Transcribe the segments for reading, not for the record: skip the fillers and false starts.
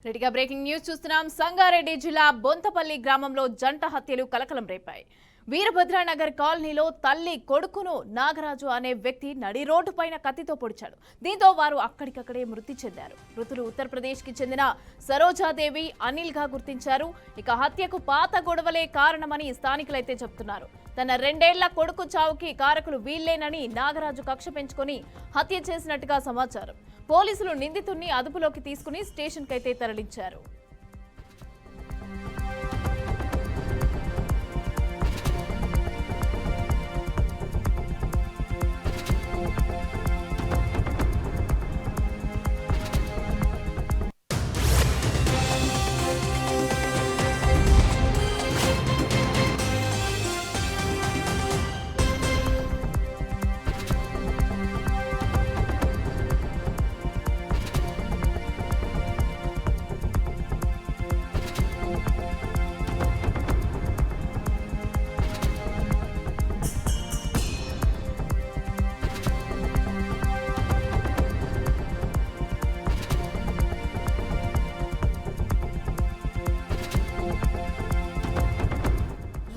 రెడ్డిగా breaking news చూస్తున్నాం. సంగారెడ్డి జిల్లా బొంతపల్లి గ్రామంలో జంట హత్యలు కలకలం రేపాయి. వీరభద్రనగర్ కాలనీలో తల్లి కొడుకును నాగరాజు అనే వ్యక్తి నడి రోడ్డు పైన కత్తితో పొడిచాడు. దీంతో వారు అక్కడికక్కడే మృతి చెందారు. మృతులు ఉత్తరప్రదేశ్ కి చెందిన సరోజాదేవి, అనిల్ గా గుర్తించారు. ఇక హత్యకు పాత గొడవలే కారణమని స్థానికులైతే చెబుతున్నారు. తన 2 ఏళ్ల కొడుకు చావుకి కారకులు వీళ్లేనని నాగరాజు కక్ష పెంచుకొని హత్య చేసినట్టుగా సమాచారం. పోలీసులు నిందితుడిని అదుపులోకి తీసుకుని స్టేషన్ కైతే తరలించారు.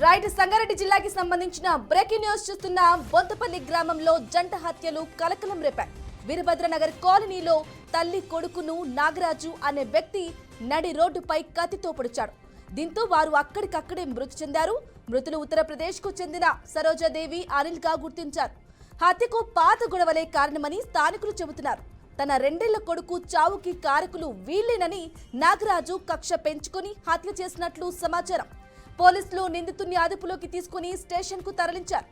రైట్, సంగారెడ్డి జిల్లాకి సంబంధించిన బ్రేకింగ్ న్యూస్ చూస్తున్న. బొంతపల్లి గ్రామంలో జంట హత్యలు కలకలం రేపాయి. వీరభద్రనగర్ కాలనీలో తల్లి కొడుకును నాగరాజు అనే వ్యక్తి నడి రోడ్డుపై కత్తితో పొడిచాడు. దీంతో వారు అక్కడికక్కడే మృతి చెందారు. మృతులు ఉత్తరప్రదేశ్ కు చెందిన సరోజాదేవి, అనిల్ గా గుర్తించారు. హత్యకు పాత గొడవలే కారణమని స్థానికులు చెబుతున్నారు. తన 2 ఏళ్ల కొడుకు చావుకి కారకులు వీళ్లేనని నాగరాజు కక్ష పెంచుకొని హత్య చేసినట్లు సమాచారం. పోలీసులు నిందితుడిని అదుపులోకి తీసుకుని స్టేషన్ కు తరలించారు.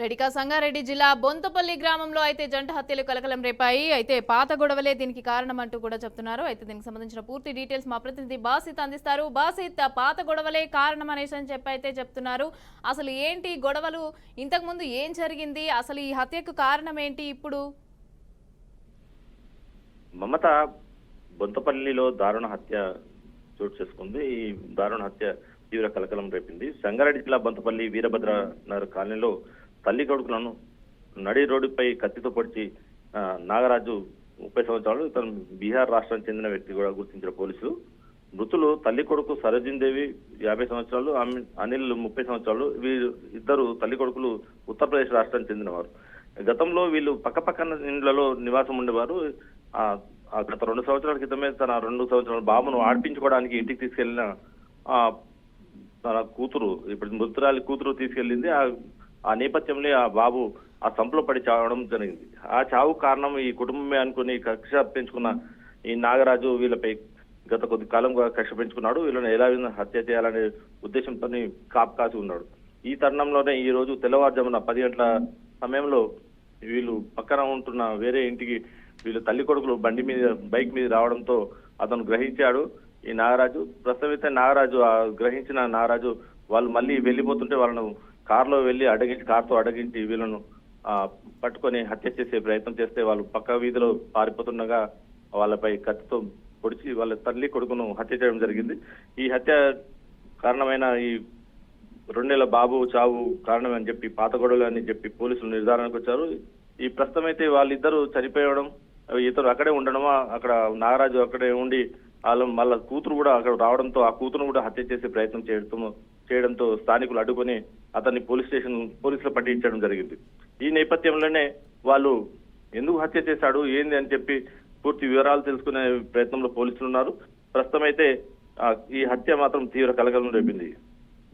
రెడ్డిగా సంగారెడ్డి జిల్లా బొంతపల్లి గ్రామంలో అయితే జంట హత్యలు కలకలం రేపాయి. అయితే పాత గొడవలే దీనికి కారణం అంటూ కూడా చెప్తున్నారు. అయితే దీనికి సంబంధించిన పూర్తి డీటెయిల్స్ మా ప్రతినిధి బాసిత్ అందిస్తారు. బాసిత్, పాత గొడవలే కారణం అనేసి అని అయితే చెప్తున్నారు. అసలు ఏంటి గొడవలు? ఇంతకు ముందు ఏం జరిగింది? అసలు ఈ హత్యకు కారణం ఏంటి ఇప్పుడు? మమత, బొంతపల్లిలో దారుణ హత్య చోటు చేసుకుంది. ఈ దారుణ హత్య తీవ్ర కలకలం రేపింది. సంగారెడ్డి జిల్లా బొంతపల్లి వీరభద్ర నగర్ కాలనీలో తల్లి కొడుకులను నడి రోడ్డుపై కత్తితో పొడిచి నాగరాజు 30 సంవత్సరాలు, ఇతను బీహార్ రాష్ట్రానికి చెందిన వ్యక్తి కూడా గుర్తించిన పోలీసులు. మృతులు తల్లి కొడుకు సరోజిందేవి 50 సంవత్సరాలు, అనిల్ 30 సంవత్సరాలు. వీరు ఇద్దరు తల్లి కొడుకులు ఉత్తరప్రదేశ్ రాష్ట్రానికి చెందినవారు. గతంలో వీళ్ళు పక్కపక్కన ఇండ్లలో నివాసం ఉండేవారు. గత 2 సంవత్సరాల క్రితమే తన 2 సంవత్సరాల బాబును ఆడిపించుకోవడానికి ఇంటికి తీసుకెళ్లిన తన కూతురు, ఇప్పుడు మృతురాలి కూతురు తీసుకెళ్లింది. ఆ నేపథ్యంలో ఆ బాబు ఆ సంపులో పడి చావడం జరిగింది. ఆ చావు కారణం ఈ కుటుంబమే అనుకుని కక్ష పెంచుకున్న ఈ నాగరాజు వీళ్ళపై గత కొద్ది కాలంగా కక్ష పెంచుకున్నాడు. వీళ్ళని ఎలా హత్య చేయాలనే ఉద్దేశంతో కాసి ఉన్నాడు. ఈ తరుణంలోనే ఈ రోజు తెల్లవారుజామున 10 గంటల సమయంలో వీళ్ళు పక్కన ఉంటున్న వేరే ఇంటికి వీళ్ళు తల్లి కొడుకులు బైక్ మీద రావడంతో అతను గ్రహించాడు ఈ నాగరాజు. ప్రస్తుతం అయితే నాగరాజు గ్రహించిన నాగరాజు వాళ్ళు మళ్ళీ వెళ్ళిపోతుంటే వాళ్ళను కారులో వెళ్ళి కారుతో అడగించి వీళ్ళను పట్టుకొని హత్య చేసే ప్రయత్నం చేస్తే వాళ్ళు పక్క వీధిలో పారిపోతుండగా వాళ్ళపై కత్తితో పొడిచి వాళ్ళ తల్లి కొడుకును హత్య చేయడం జరిగింది. ఈ హత్య కారణమైన ఈ 2 ఏళ్ల బాబు చావు కారణం అని చెప్పి, పాత గొడవలు అని చెప్పి పోలీసులు నిర్ధారణకు వచ్చారు. ఈ ప్రస్తుతం అయితే వాళ్ళిద్దరూ చనిపోవడం, ఇతరు అక్కడే ఉండడం, అక్కడ నాగరాజు అక్కడే ఉండి వాళ్ళ కూతురు కూడా అక్కడ రావడంతో ఆ కూతురును కూడా హత్య చేసే ప్రయత్నం చేయడంతో స్థానికులు అడ్డుకొని అతన్ని పోలీసులు పట్టించడం జరిగింది. ఈ నేపథ్యంలోనే వాళ్ళు ఎందుకు హత్య చేశాడు, ఏంది అని చెప్పి పూర్తి వివరాలు తెలుసుకునే ప్రయత్నంలో పోలీసులు ఉన్నారు. ప్రస్తుతం అయితే ఈ హత్య మాత్రం తీవ్ర కలకలం రేపింది.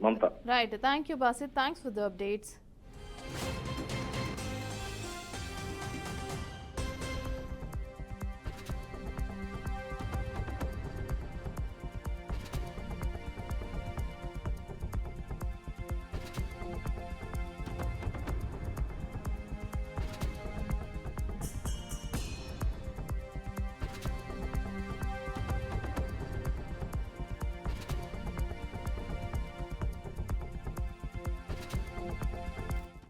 Mamata. Right, thank you Basit, thanks for the updates.